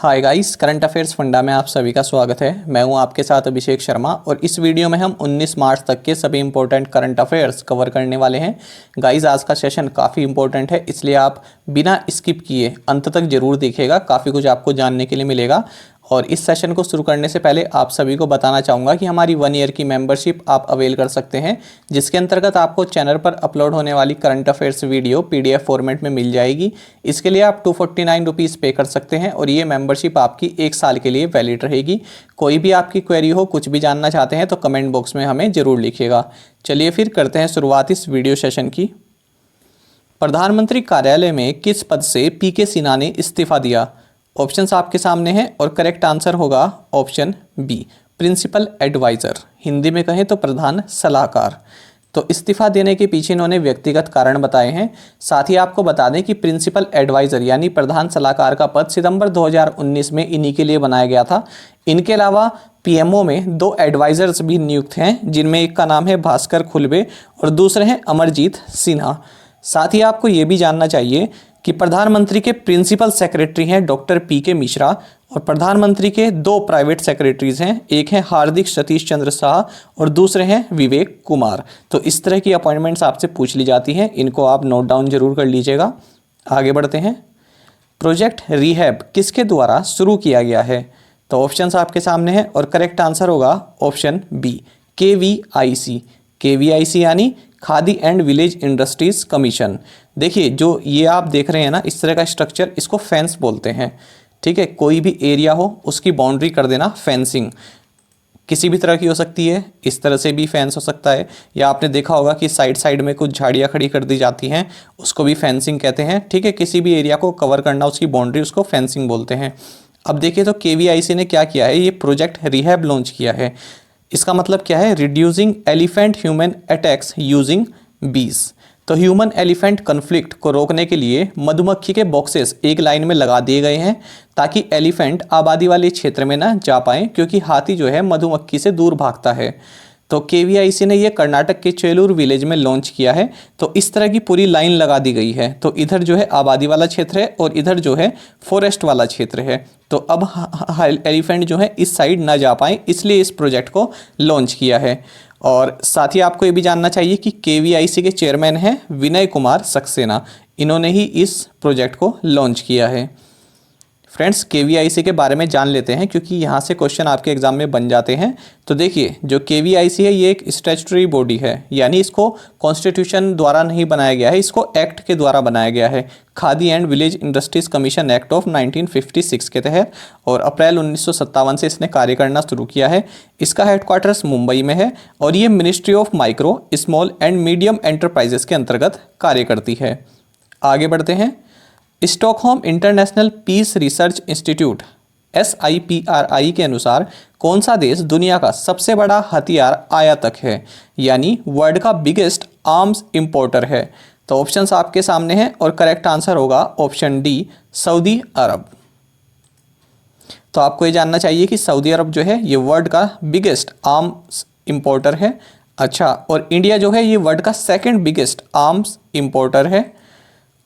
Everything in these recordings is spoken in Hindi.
Hi guys, current affairs funda में आप सभी का स्वागत है। मैं हूं आपके साथ अभिषेक शर्मा और इस वीडियो में हम 19 मार्च तक के सभी इंपॉर्टेंट करंट अफेयर्स कवर करने वाले हैं। गाइस, आज का सेशन काफ़ी इंपॉर्टेंट है, इसलिए आप बिना स्किप किए अंत तक जरूर देखिएगा। काफ़ी कुछ आपको जानने के लिए मिलेगा। और इस सेशन को शुरू करने से पहले आप सभी को बताना चाहूँगा कि हमारी 1 ईयर की मेंबरशिप आप अवेल कर सकते हैं, जिसके अंतर्गत आपको चैनल पर अपलोड होने वाली current affairs video PDF format में मिल जाएगी। इसके लिए आप 249 रुपीज़ पे कर सकते हैं और ये मेंबरशिप आपकी 1 साल के लिए वैलिड रहेगी। कोई भी आपकी क्वेरी हो, कुछ भी जानना चाहते हैं तो कमेंट बॉक्स में हमें ज़रूर लिखिएगा। चलिए फिर करते हैं शुरुआत इस वीडियो सेशन की। प्रधानमंत्री कार्यालय में किस पद से PK सिन्हा ने इस्तीफा दिया? ऑप्शंस आपके सामने हैं और करेक्ट आंसर होगा option B, principal adviser. Hindi में कहें तो प्रधान सलाहकार। तो इस्तीफा देने के पीछे इन्होंने व्यक्तिगत कारण बताए हैं। साथ ही आपको बता दें कि प्रिंसिपल एडवाइज़र यानी प्रधान सलाहकार का पद सितंबर 2019 में इन्हीं के लिए बनाया गया था। इनके अलावा PMO में 2 एडवाइज़र्स भी नियुक्त हैं, जिनमें एक का नाम है भास्कर खुलबे और दूसरे हैं अमरजीत सिन्हा। साथ ही आपको ये भी जानना चाहिए कि प्रधानमंत्री के प्रिंसिपल सेक्रेटरी हैं डॉक्टर PK मिश्रा और प्रधानमंत्री के 2 प्राइवेट सेक्रेटरीज हैं, एक हैं हार्दिक सतीश चंद्र शाह और दूसरे हैं विवेक कुमार। तो इस तरह की अपॉइंटमेंट्स आपसे पूछ ली जाती हैं, इनको आप नोट डाउन जरूर कर लीजिएगा। आगे बढ़ते हैं। प्रोजेक्ट रिहैब किसके द्वारा शुरू किया गया है? तो ऑप्शंस आपके सामने हैं और करेक्ट आंसर होगा ऑप्शन बी, KVIC। KVIC यानी khadi and village industries commission. देखिए, जो ये आप देख रहे हैं ना, इस तरह का स्ट्रक्चर, इसको फेंस बोलते हैं। ठीक है, कोई भी एरिया हो उसकी बाउंड्री कर देना, फेंसिंग किसी भी तरह की हो सकती है। इस तरह से भी फेंस हो सकता है, या आपने देखा होगा कि साइड साइड में कुछ झाड़ियाँ खड़ी कर दी जाती हैं, उसको भी फेंसिंग कहते हैं। ठीक है, किसी भी एरिया को कवर करना, उसकी बाउंड्री, उसको फेंसिंग बोलते हैं। अब देखिए तो KVIC ने क्या किया है, ये प्रोजेक्ट रिहैब लॉन्च किया है। इसका मतलब क्या है? Reducing elephant human attacks using बीज। तो ह्यूमन एलिफेंट कन्फ्लिक्ट को रोकने के लिए मधुमक्खी के बॉक्सेस एक लाइन में लगा दिए गए हैं, ताकि एलिफेंट आबादी वाले क्षेत्र में ना जा पाएं, क्योंकि हाथी जो है मधुमक्खी से दूर भागता है। तो KVIC ने ये कर्नाटक के चेलूर विलेज में लॉन्च किया है। तो इस तरह की पूरी लाइन लगा दी गई है। तो इधर जो है आबादी वाला क्षेत्र है और इधर जो है फॉरेस्ट वाला क्षेत्र है। तो अब एलिफेंट जो है इस साइड ना जा पाए, इसलिए इस प्रोजेक्ट को लॉन्च किया है। और साथ ही आपको ये भी जानना चाहिए कि KVIC के चेयरमैन हैं विनय कुमार सक्सेना। इन्होंने ही इस प्रोजेक्ट को लॉन्च किया है। फ्रेंड्स, KVIC के बारे में जान लेते हैं, क्योंकि यहाँ से क्वेश्चन आपके एग्जाम में बन जाते हैं। तो देखिए, जो KVIC है ये एक स्टैट्यूटरी बॉडी है, यानी इसको कॉन्स्टिट्यूशन द्वारा नहीं बनाया गया है, इसको एक्ट के द्वारा बनाया गया है, khadi and village industries commission act of 1956 के तहत। और अप्रैल 1957 से इसने कार्य करना शुरू किया है। इसका हेडक्वार्टर्स मुंबई में है और ये ministry of micro, small and medium enterprises के अंतर्गत कार्य करती है। आगे बढ़ते हैं। Stockholm International Peace Research Institute SIPRI के अनुसार कौन सा देश दुनिया का सबसे बड़ा हथियार आयातक है, यानी वर्ल्ड का बिगेस्ट आर्म्स इंपोर्टर है? तो ऑप्शंस आपके सामने हैं और करेक्ट आंसर होगा ऑप्शन डी, सऊदी अरब। तो आपको ये जानना चाहिए कि सऊदी अरब जो है ये वर्ल्ड का बिगेस्ट आर्म्स इंपोर्टर है। अच्छा, और इंडिया जो है ये वर्ल्ड का सेकंड बिगेस्ट आर्म्स इंपोर्टर है।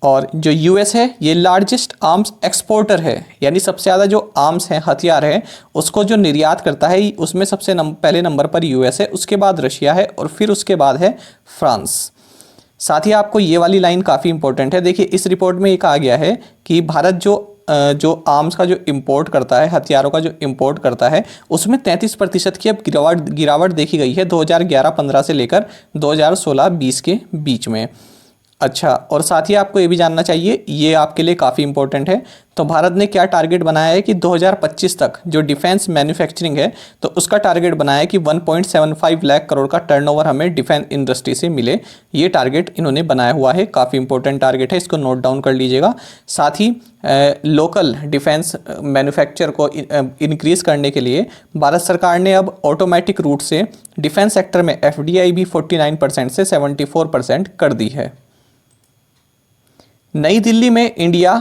और जो US है ये लार्जेस्ट आर्म्स एक्सपोर्टर है, यानी सबसे ज़्यादा जो आर्म्स हैं, हथियार है, उसको जो निर्यात करता है उसमें सबसे पहले नंबर पर US है, उसके बाद रशिया है और फिर उसके बाद है फ्रांस। साथ ही आपको ये वाली लाइन काफ़ी इंपॉर्टेंट है। देखिए, इस रिपोर्ट में ये कहा गया है कि भारत जो आर्म्स का जो इंपोर्ट करता है, हथियारों का जो इंपोर्ट करता है, उसमें 33% की अब गिरावट देखी गई है 2011-15 से लेकर 2016-20 के बीच में। अच्छा, और साथ ही आपको ये भी जानना चाहिए, ये आपके लिए काफ़ी इंपॉर्टेंट है, तो भारत ने क्या टारगेट बनाया है कि 2025 तक जो डिफेंस मैन्युफैक्चरिंग है, तो उसका टारगेट बनाया है कि 1.75 लाख करोड़ का टर्नओवर हमें डिफेंस इंडस्ट्री से मिले। ये टारगेट इन्होंने बनाया हुआ है, काफ़ी इंपॉर्टेंट टारगेट है, इसको नोट डाउन कर लीजिएगा। साथ ही लोकल डिफेंस मैन्युफैक्चर को इंक्रीज़ करने के लिए भारत सरकार ने अब ऑटोमेटिक रूट से डिफेंस सेक्टर में FDI भी 49% से 74% कर दी है। नई दिल्ली में इंडिया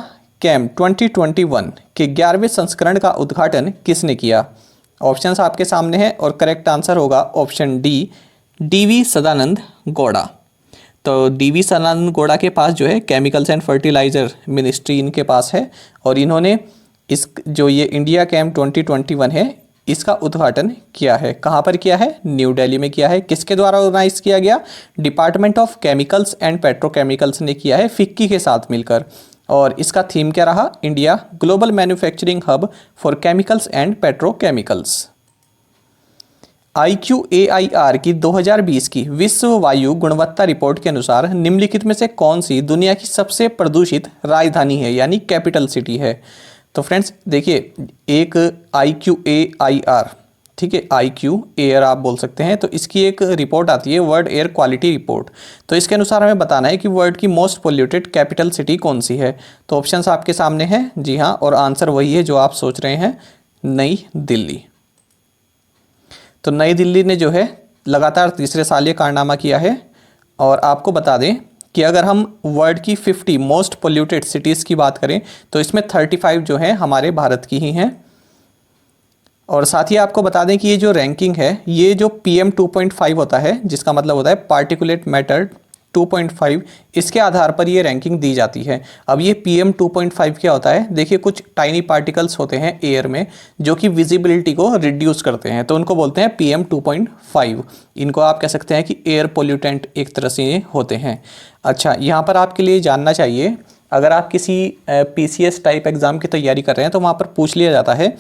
कैम 2021 के 11वें संस्करण का उद्घाटन किसने किया? ऑप्शंस आपके सामने हैं और करेक्ट आंसर होगा option D, DV Sadananda Gowda. तो DV सदानंद गौड़ा के पास जो है केमिकल्स एंड फर्टिलाइज़र मिनिस्ट्री इनके पास है और इन्होंने इस जो ये इंडिया कैंप 2021 है, इसका उद्घाटन किया है। कहाँ पर किया है? न्यू दिल्ली में किया है। किसके द्वारा ऑर्गेनाइज किया गया? Department of chemicals and petrochemicals ने किया है, फिक्की के साथ मिलकर। और इसका थीम क्या रहा? India global manufacturing hub for chemicals and petrochemicals. IQAIR की 2020 की विश्व वायु गुणवत्ता रिपोर्ट के अनुसार निम्नलिखित में से कौन सी दुनिया की सबसे प्रदूषित राजधानी है, यानी कैपिटल सिटी है? तो फ्रेंड्स देखिए, एक IQAIR, ठीक है, IQ एयर आप बोल सकते हैं, तो इसकी एक रिपोर्ट आती है, वर्ल्ड एयर क्वालिटी रिपोर्ट। तो इसके अनुसार हमें बताना है कि वर्ल्ड की मोस्ट पोल्यूटेड कैपिटल सिटी कौन सी है। तो ऑप्शंस आपके सामने हैं, जी हाँ, और आंसर वही है जो आप सोच रहे हैं, नई दिल्ली। तो नई दिल्ली ने जो है लगातार तीसरे साल ये कारनामा किया है। और आपको बता दें कि अगर हम वर्ल्ड की 50 मोस्ट पोल्यूटेड सिटीज़ की बात करें तो इसमें 35 जो हैं हमारे भारत की ही हैं। और साथ ही आपको बता दें कि ये जो रैंकिंग है, ये जो PM 2.5 होता है, जिसका मतलब होता है पार्टिकुलेट मैटर 2.5, इसके आधार पर ये रैंकिंग दी जाती है। अब ये PM 2.5 क्या होता है? देखिए, कुछ टाइनी पार्टिकल्स होते हैं एयर में जो कि विजिबिलिटी को रिड्यूस करते हैं, तो उनको बोलते हैं PM 2.5। इनको आप कह सकते हैं कि एयर पोल्यूटेंट एक तरह से ये होते हैं। अच्छा, यहाँ पर आपके लिए जानना चाहिए, अगर आप किसी PCS टाइप एग्ज़ाम की तैयारी कर रहे हैं तो वहाँ पर पूछ लिया जाता है,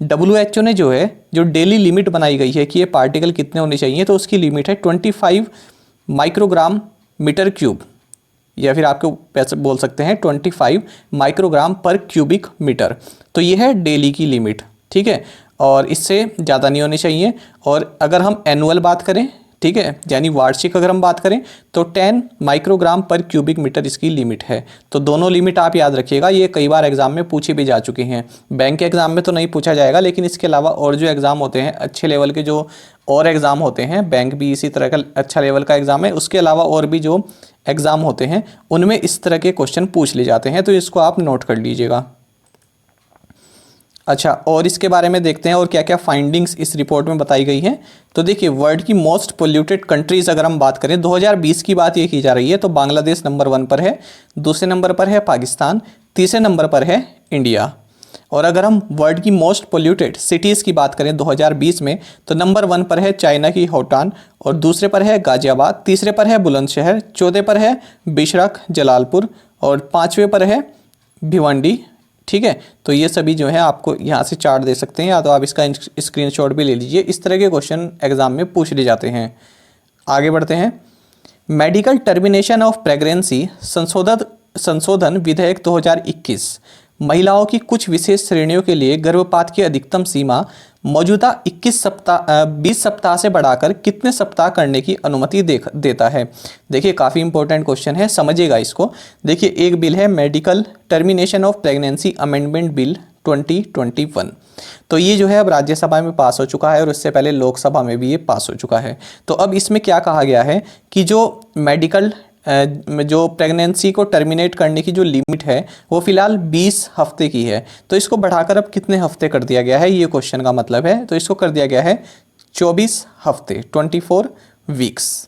WHO ने जो है, जो डेली लिमिट बनाई गई है कि ये पार्टिकल कितने होने चाहिए, तो उसकी लिमिट है 25 माइक्रोग्राम मीटर क्यूब, या फिर आपको पैसे बोल सकते हैं 25 माइक्रोग्राम पर क्यूबिक मीटर। तो ये है डेली की लिमिट, ठीक है, और इससे ज़्यादा नहीं होनी चाहिए। और अगर हम एनुअल बात करें, ठीक है, यानी वार्षिक अगर हम बात करें, तो 10 माइक्रोग्राम पर क्यूबिक मीटर इसकी लिमिट है। तो दोनों लिमिट आप याद रखिएगा, ये कई बार एग्जाम में पूछी भी जा चुकी हैं। बैंक के एग्जाम में तो नहीं पूछा जाएगा, लेकिन इसके अलावा और जो एग्ज़ाम होते हैं अच्छे लेवल के, जो और एग्ज़ाम होते हैं, बैंक भी इसी तरह का अच्छा लेवल का एग्ज़ाम है, उसके अलावा और भी जो एग्ज़ाम होते हैं उनमें इस तरह के क्वेश्चन पूछ लिए जाते हैं, तो इसको आप नोट कर लीजिएगा। अच्छा, और इसके बारे में देखते हैं और क्या क्या फाइंडिंग्स इस रिपोर्ट में बताई गई हैं। तो देखिए, वर्ल्ड की मोस्ट पोल्यूटेड कंट्रीज़ अगर हम बात करें, 2020 की बात ये की जा रही है, तो बांग्लादेश नंबर 1 पर है, दूसरे नंबर पर है पाकिस्तान, तीसरे नंबर पर है इंडिया। और अगर हम वर्ल्ड की मोस्ट पोल्यूटेड सिटीज़ की बात करें 2020 में, तो नंबर 1 पर है चाइना की होटान, और दूसरे पर है गाजियाबाद, तीसरे पर है बुलंदशहर, चौथे पर है बिशरख जलालपुर, और 5वें पर है भिवंडी, ठीक है। तो ये सभी जो है आपको यहाँ से चार्ट दे सकते हैं, या तो आप इसका स्क्रीनशॉट भी ले लीजिए। इस तरह के क्वेश्चन एग्जाम में पूछ लिए जाते हैं। आगे बढ़ते हैं। मेडिकल टर्मिनेशन ऑफ प्रेगनेंसी संशोधन विधेयक 2021 महिलाओं की कुछ विशेष श्रेणियों के लिए गर्भपात की अधिकतम सीमा मौजूदा 20 सप्ताह से बढ़ाकर कितने सप्ताह करने की अनुमति देता है। देखिए, काफ़ी इंपॉर्टेंट क्वेश्चन है, समझिएगा इसको। देखिए, एक बिल है medical termination of pregnancy amendment bill 2021। तो ये जो है अब राज्यसभा में पास हो चुका है, और इससे पहले लोकसभा में भी ये पास हो चुका है। तो अब इसमें क्या कहा गया है कि जो मेडिकल जो प्रेगनेंसी को टर्मिनेट करने की जो लिमिट है वो फिलहाल 20 हफ्ते की है, तो इसको बढ़ाकर अब कितने हफ्ते कर दिया गया है, ये क्वेश्चन का मतलब है। तो इसको कर दिया गया है 24 हफ्ते, 24 वीक्स।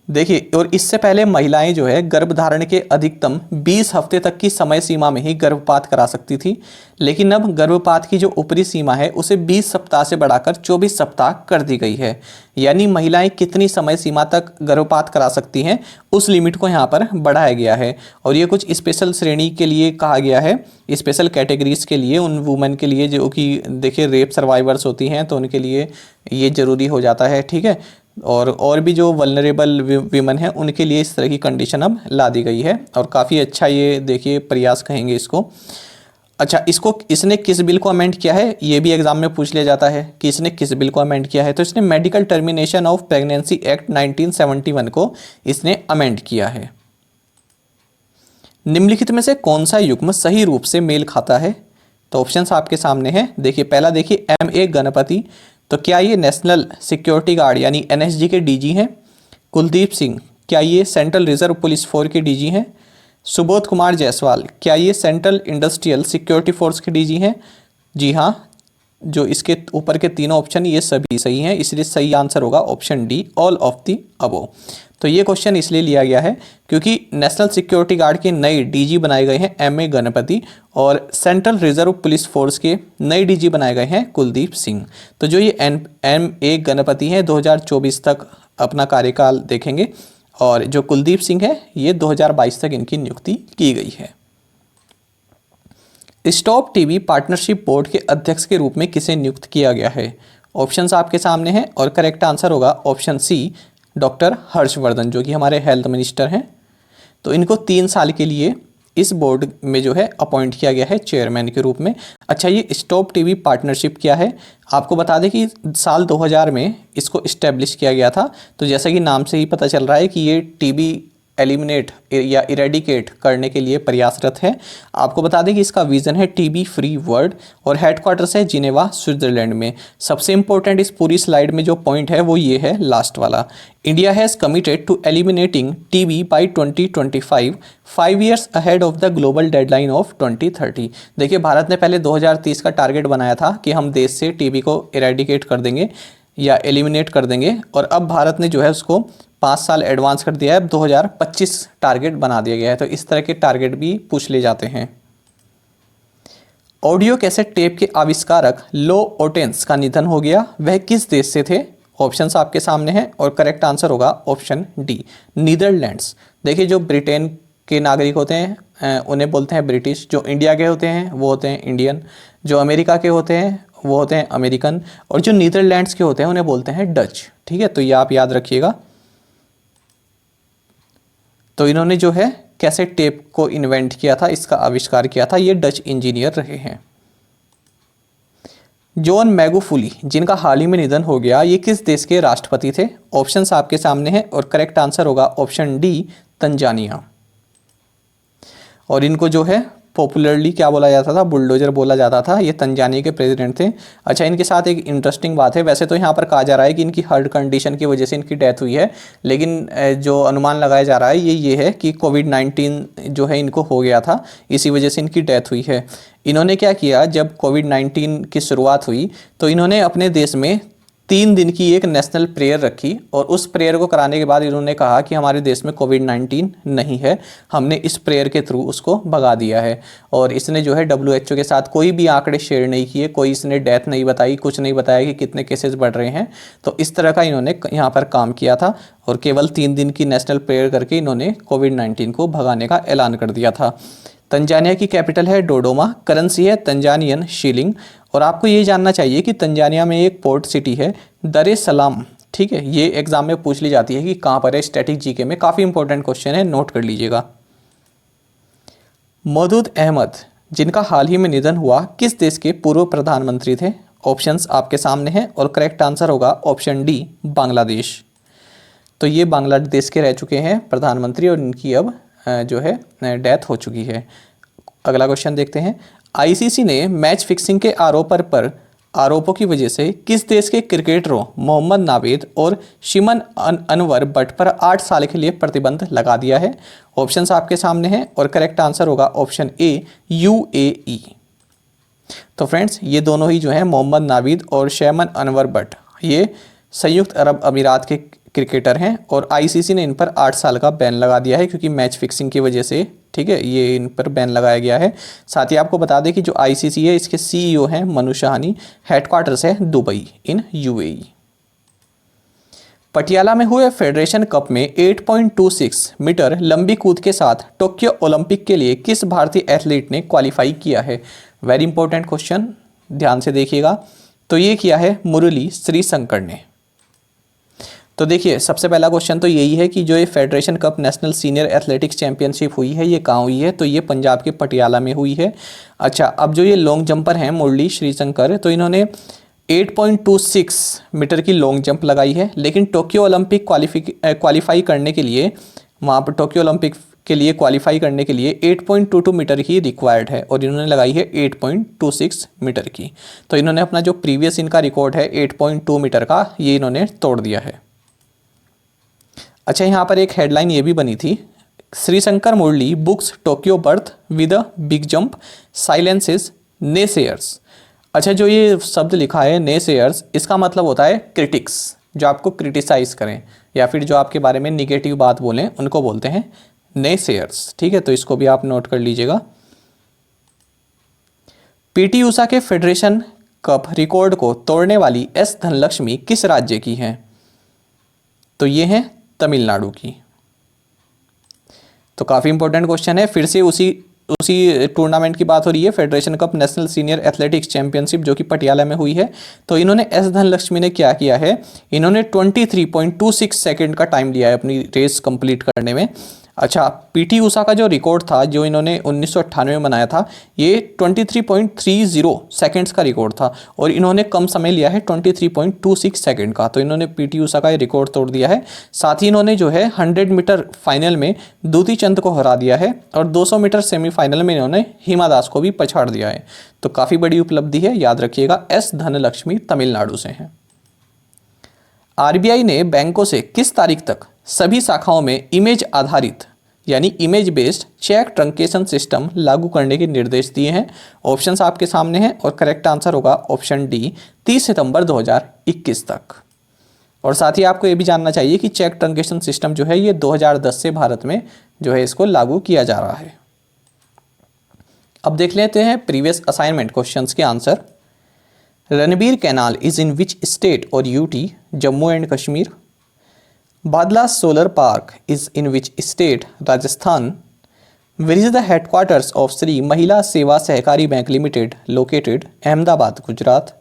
देखिए, और इससे पहले महिलाएं जो है गर्भधारण के अधिकतम 20 हफ्ते तक की समय सीमा में ही गर्भपात करा सकती थी, लेकिन अब गर्भपात की जो ऊपरी सीमा है उसे 20 सप्ताह से बढ़ाकर 24 सप्ताह कर दी गई है। यानी महिलाएं कितनी समय सीमा तक गर्भपात करा सकती हैं, उस लिमिट को यहाँ पर बढ़ाया गया है। और ये कुछ स्पेशल श्रेणी के लिए कहा गया है, स्पेशल कैटेगरीज के लिए, उन वुमेन के लिए जो कि देखिए रेप सर्वाइवर्स होती हैं, तो उनके लिए ये ज़रूरी हो जाता है, ठीक है। और भी जो वल्नरेबल वीमेन हैं उनके लिए इस तरह की कंडीशन अब ला दी गई है, और काफ़ी अच्छा ये देखिए प्रयास कहेंगे इसको। अच्छा, इसने किस बिल को अमेंड किया है, ये भी एग्जाम में पूछ लिया जाता है कि इसने किस बिल को अमेंड किया है। तो इसने medical termination of pregnancy act 1971 को इसने अमेंड किया है। निम्नलिखित में से कौन सा युग्म सही रूप से मेल खाता है? तो ऑप्शंस आपके सामने हैं। देखिए, पहला देखिए M.A. गणपति, तो क्या ये नेशनल सिक्योरिटी गार्ड यानी NSG के DG हैं? कुलदीप सिंह, क्या ये सेंट्रल रिजर्व पुलिस फोर्स के DG हैं? सुबोध कुमार जायसवाल, क्या ये सेंट्रल इंडस्ट्रियल सिक्योरिटी फोर्स के DG हैं? जी हाँ, जो इसके ऊपर के तीनों ऑप्शन ये सभी सही हैं, इसलिए सही आंसर होगा option D, all of the above. तो ये क्वेश्चन इसलिए लिया गया है क्योंकि नेशनल सिक्योरिटी गार्ड के नए डीजी बनाए गए हैं एम ए गणपति और सेंट्रल रिजर्व पुलिस फोर्स के नए डीजी बनाए गए हैं कुलदीप सिंह। तो जो ये एम ए गणपति हैं 2024 तक अपना कार्यकाल देखेंगे और जो कुलदीप सिंह है ये 2022 तक इनकी नियुक्ति की गई है। स्टॉप टीवी पार्टनरशिप बोर्ड के अध्यक्ष के रूप में किसे नियुक्त किया गया है? ऑप्शंस आपके सामने हैं और करेक्ट आंसर होगा ऑप्शन सी, डॉक्टर हर्षवर्धन, जो कि हमारे हेल्थ मिनिस्टर हैं। तो इनको 3 साल के लिए इस बोर्ड में जो है अपॉइंट किया गया है चेयरमैन के रूप में। अच्छा, ये स्टॉप टीवी पार्टनरशिप क्या है? आपको बता दें कि साल 2000 में इसको इस्टेब्लिश किया गया था। तो जैसा कि नाम से ही पता चल रहा है कि ये टीबी एलिमिनेट या इरेडिकेट करने के लिए प्रयासरत है। आपको बता दें कि इसका विजन है टीबी फ्री वर्ल्ड और हेडक्वार्टर्स है जिनेवा, स्विट्जरलैंड में। सबसे इंपॉर्टेंट इस पूरी स्लाइड में जो पॉइंट है वो ये है लास्ट वाला, India has committed to eliminating TB by 2025, 5 years ahead of the global deadline of 2030। देखिए, भारत ने पहले 2030 का टारगेट बनाया था कि हम देश से टीबी को इरेडिकेट कर देंगे या एलिमिनेट कर देंगे, और अब भारत ने जो है उसको 5 साल एडवांस कर दिया है। अब 2025 टारगेट बना दिया गया है। तो इस तरह के टारगेट भी पूछ ले जाते हैं। ऑडियो कैसेट टेप के आविष्कारक लो ओटेंस का निधन हो गया, वह किस देश से थे? ऑप्शंस आपके सामने हैं और करेक्ट आंसर होगा ऑप्शन डी, नीदरलैंड्स। देखिए, जो ब्रिटेन के नागरिक होते हैं उन्हें बोलते हैं ब्रिटिश, जो इंडिया के होते हैं वो होते हैं इंडियन, जो अमेरिका के होते हैं वो होते हैं अमेरिकन, और जो नीदरलैंड्स के होते हैं उन्हें बोलते हैं डच। ठीक है, तो ये आप याद रखिएगा। तो इन्होंने जो है कैसेट टेप को इन्वेंट किया था, इसका आविष्कार किया था, ये डच इंजीनियर रहे हैं। जॉन मैगुफुली, जिनका हाल ही में निधन हो गया, ये किस देश के राष्ट्रपति थे? ऑप्शंस आपके सामने हैं और करेक्ट आंसर होगा ऑप्शन डी, तंजानिया। और इनको जो है पॉपुलरली क्या बोला जाता था? बुलडोजर बोला जाता था। ये तंजानिया के प्रेसिडेंट थे। अच्छा, इनके साथ एक इंटरेस्टिंग बात है, वैसे तो यहाँ पर कहा जा रहा है कि इनकी हार्ट कंडीशन की वजह से इनकी डेथ हुई है, लेकिन जो अनुमान लगाया जा रहा है ये है कि कोविड-19 जो है इनको हो गया था, इसी वजह से इनकी डेथ हुई है। इन्होंने क्या किया, जब कोविड-19 की शुरुआत हुई तो इन्होंने अपने देश में 3 दिन की एक नेशनल प्रेयर रखी, और उस प्रेयर को कराने के बाद इन्होंने कहा कि हमारे देश में कोविड-19 नहीं है, हमने इस प्रेयर के थ्रू उसको भगा दिया है। और इसने जो है WHO के साथ कोई भी आंकड़े शेयर नहीं किए, कोई इसने डेथ नहीं बताई, कुछ नहीं बताया कि कितने केसेस बढ़ रहे हैं। तो इस तरह का इन्होंने यहाँ पर काम किया था और केवल 3 दिन की नेशनल प्रेयर करके इन्होंने कोविड-19 को भगाने का ऐलान कर दिया था। तंजानिया की कैपिटल है डोडोमा, करेंसी है तंजानियन शीलिंग। और आपको ये जानना चाहिए कि तंजानिया में एक पोर्ट सिटी है दर ए सलाम। ठीक है, ये एग्जाम में पूछ ली जाती है कि कहाँ पर है, स्टैटिक जीके में काफ़ी इंपॉर्टेंट क्वेश्चन है, नोट कर लीजिएगा। मौदूद अहमद, जिनका हाल ही में निधन हुआ, किस देश के पूर्व प्रधानमंत्री थे? ऑप्शंस आपके सामने हैं और करेक्ट आंसर होगा ऑप्शन डी, बांग्लादेश। तो ये बांग्लादेश के रह चुके हैं प्रधानमंत्री और इनकी अब जो है डेथ हो चुकी है। अगला क्वेश्चन देखते हैं। आईसीसी ने मैच फिक्सिंग के आरोपों की वजह से किस देश के क्रिकेटरों मोहम्मद नावेद और शिमन अनवर बट पर 8 साल के लिए प्रतिबंध लगा दिया है? ऑप्शंस आपके सामने हैं और करेक्ट आंसर होगा ऑप्शन ए, UAE। तो फ्रेंड्स, ये दोनों ही जो है मोहम्मद नावेद और शिमन अनवर बट, ये संयुक्त अरब अमीरात के क्रिकेटर हैं और आईसीसी ने इन पर 8 साल का बैन लगा दिया है क्योंकि मैच फिक्सिंग की वजह से। ठीक है, ये इन पर बैन लगाया गया है। साथ ही आपको बता दें कि जो आईसीसी है इसके CEO हैं मनु शाहानी, हेडक्वार्टर्स है दुबई इन UAE। पटियाला में हुए फेडरेशन कप में 8.26 मीटर लंबी कूद के साथ टोक्यो ओलंपिक के लिए किस भारतीय एथलीट ने क्वालिफाई किया है? वेरी इंपॉर्टेंट क्वेश्चन, ध्यान से देखिएगा। तो ये किया है मुरली श्रीशंकर ने। तो देखिए, सबसे पहला क्वेश्चन तो यही है कि जो ये federation cup national senior athletics championship हुई है ये कहाँ हुई है? तो ये पंजाब के पटियाला में हुई है। अच्छा, अब जो ये लॉन्ग जंपर हैं मुरली श्रीशंकर, तो इन्होंने 8.26 मीटर की लॉन्ग जंप लगाई है, लेकिन टोक्यो ओलंपिक क्वालिफाई करने के लिए, वहाँ पर टोक्यो ओलंपिक के लिए क्वालिफाई करने के लिए 8.22 मीटर ही रिक्वायर्ड है और इन्होंने लगाई है 8.26 मीटर की। तो इन्होंने अपना जो प्रीवियस इनका रिकॉर्ड है 8.2 मीटर का, ये इन्होंने तोड़ दिया है। अच्छा, यहाँ पर एक हेडलाइन ये भी बनी थी, Sreeshankar Murali books Tokyo berth with a big jump, silences naysayers. अच्छा, जो ये शब्द लिखा है नेसेयर्स, इसका मतलब होता है क्रिटिक्स, जो आपको क्रिटिसाइज करें या फिर जो आपके बारे में निगेटिव बात बोलें उनको बोलते हैं नेसेयर्स। ठीक है, तो इसको भी आप नोट कर लीजिएगा। पीटी उषा के फेडरेशन कप रिकॉर्ड को तोड़ने वाली एस धनलक्ष्मी किस राज्य की हैं? तो ये हैं तमिलनाडु की। तो काफ़ी इंपॉर्टेंट क्वेश्चन है। फिर से उसी टूर्नामेंट की बात हो रही है, federation cup national senior athletics championship, जो कि पटियाला में हुई है। तो इन्होंने एस धनलक्ष्मी ने क्या किया है, इन्होंने 23.26 सेकंड का टाइम लिया है अपनी रेस कंप्लीट करने में। अच्छा, पीटी उषा का जो रिकॉर्ड था, जो इन्होंने 1998 में बनाया था, ये 23.30 सेकंड्स का रिकॉर्ड था और इन्होंने कम समय लिया है 23.26 सेकंड का। तो इन्होंने पीटी उषा का ये रिकॉर्ड तोड़ दिया है। साथ ही इन्होंने जो है 100 मीटर फाइनल में दूती चंद को हरा दिया है और 200 मीटर सेमीफाइनल में इन्होंने हिमा दास को भी पछाड़ दिया है। तो काफ़ी बड़ी उपलब्धि है, याद रखिएगा। एस धनलक्ष्मी तमिलनाडु से हैं। आरबीआई ने बैंकों से किस तारीख तक सभी शाखाओं में इमेज आधारित यानी image based check truncation system लागू करने के निर्देश दिए हैं? ऑप्शंस आपके सामने हैं और करेक्ट आंसर होगा ऑप्शन डी, 30 सितंबर 2021 तक। और साथ ही आपको ये भी जानना चाहिए कि चेक ट्रंकेशन सिस्टम जो है ये 2010 से भारत में जो है इसको लागू किया जा रहा है। अब देख लेते हैं प्रीवियस असाइनमेंट क्वेश्चंस के answer. Ranbir canal is in which state और UT? Jammu and Kashmir. Badla solar park is in which state? Rajasthan. Where is the headquarters of Shri Mahila Sewa Sahakari bank limited located? Ahmedabad, Gujarat.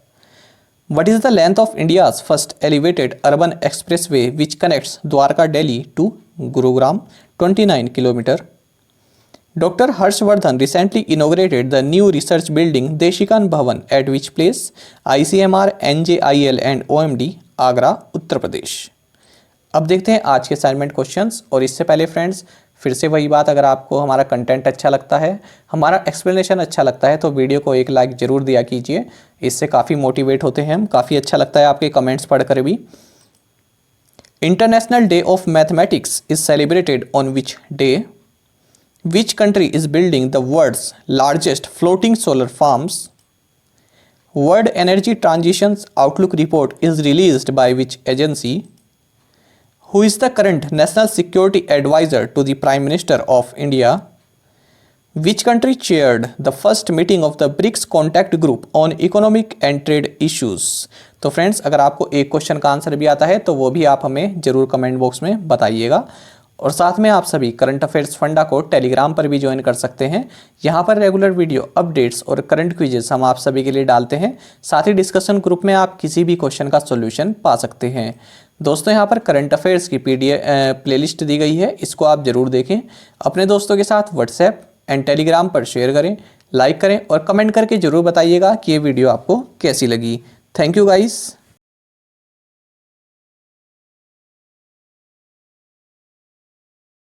What is the length of India's first elevated urban expressway which connects Dwarka, Delhi to Gurugram? 29 km. Dr. Harshvardhan recently inaugurated the new research building Deshikan Bhavan at which place? ICMR, NJIL and OMD, Agra, Uttar Pradesh. अब देखते हैं आज के असाइनमेंट क्वेश्चंस। और इससे पहले फ्रेंड्स, फिर से वही बात, अगर आपको हमारा कंटेंट अच्छा लगता है, हमारा एक्सप्लेनेशन अच्छा लगता है, तो वीडियो को एक लाइक ज़रूर दिया कीजिए। इससे काफ़ी मोटिवेट होते हैं हम, काफ़ी अच्छा लगता है आपके कमेंट्स पढ़कर भी। International day of mathematics is celebrated on which day? Which country is building the world's largest floating solar farms? World energy transitions outlook report is released by which agency? Who is the current National Security Advisor to the Prime Minister of India? Which country chaired the first meeting of the BRICS Contact Group on Economic and Trade Issues? तो फ्रेंड्स, अगर आपको एक क्वेश्चन का आंसर भी आता है तो वो भी आप हमें ज़रूर कमेंट बॉक्स में बताइएगा। और साथ में आप सभी करंट अफेयर्स फंडा को टेलीग्राम पर भी ज्वाइन कर सकते हैं। यहाँ पर रेगुलर वीडियो अपडेट्स और करंट क्विजेस हम आप सभी के लिए डालते हैं। साथ ही डिस्कशन ग्रुप में आप किसी भी क्वेश्चन का सॉल्यूशन पा सकते हैं। दोस्तों, यहाँ पर करंट अफेयर्स की PDF प्लेलिस्ट दी गई है, इसको आप ज़रूर देखें। अपने दोस्तों के साथ व्हाट्सएप एंड टेलीग्राम पर शेयर करें, लाइक करें और कमेंट करके ज़रूर बताइएगा कि ये वीडियो आपको कैसी लगी। Thank you guys.